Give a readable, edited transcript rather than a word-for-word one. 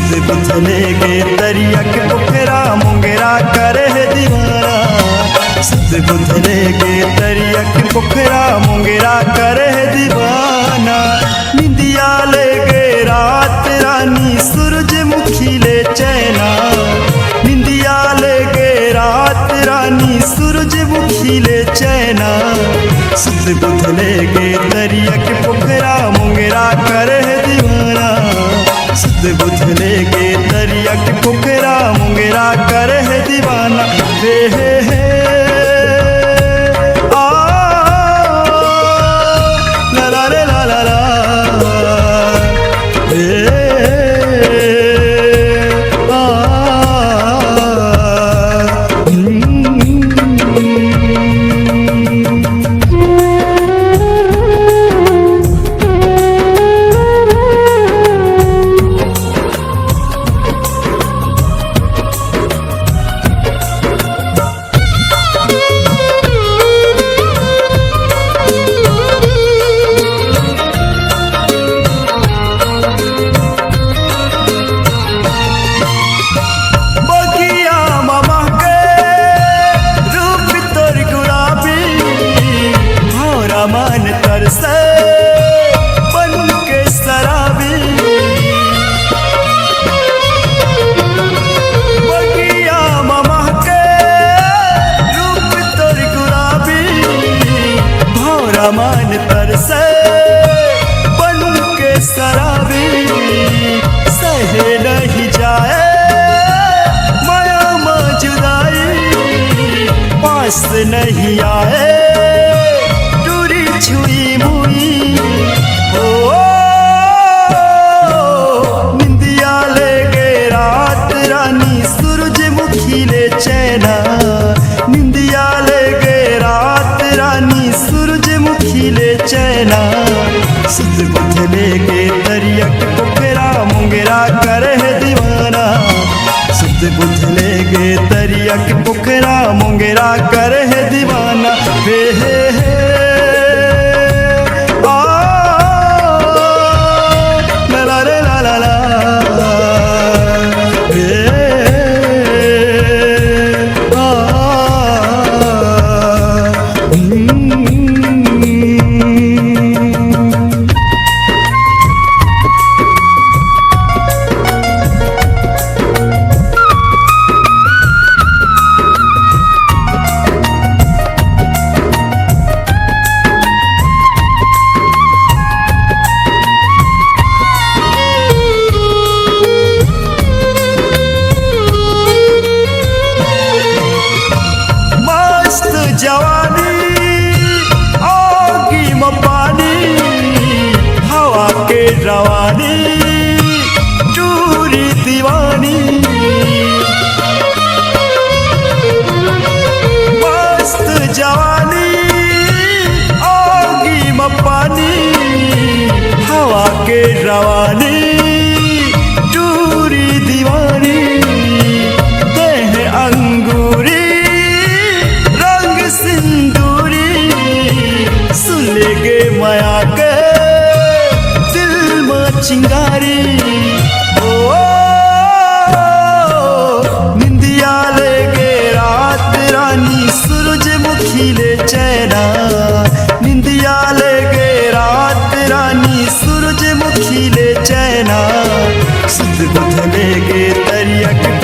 सुध बुझले गे दरिया के पोखरा मुंगेरा करे है दीवाना। सुध बुझले गे दरिया के पोखरा मुंगेरा करे है दीवाना। निंदिया ले गे रात रानी सूरजमुखी ले चैना। निंदिया ले गे रात रानी सूरजमुखी ले चैना। सुध बुझले गे दरिया के पोखरा मुंगेरा करे है दीवाना। सुध बुझले गे दरिया के पोखरा मुंगेरा करे है दीवाना। हे आ ला ला रे ला ला ला मन तरसे बन के शराबी। बगिया मामा के रूप तोर गुलाबी। भौरा मन तरसे बन के शराबी। सहे नहीं जाए माया में जुदाई। पास नहीं आए छुई मुई। निंदिया ले गे रात रानी सूरजमुखी ले चैना। निंदिया ले गे रात रानी सूरजमुखी ले चैना। सुध बुझले गे दरिया के पोखरा मुंगेरा करे है दीवाना। सुध बुझले गे दरिया के पोखरा मुंगेरा करे है दीवाना। हे जवानी आगी में पानी। हवा के रवानी टूरी दीवानी। मस्त जवानी आगी में पानी। हवा के रवानी टूरी दीवानी। देह अंगूरी सिंदूरी। सुले गे माया के दिल में चिंगारी। निंदिया ले गे रात रानी सूरजमुखी ले चैना। निंदिया ले गे रात रानी सूरजमुखी ले चैना। सुध बुझले गे दरिया के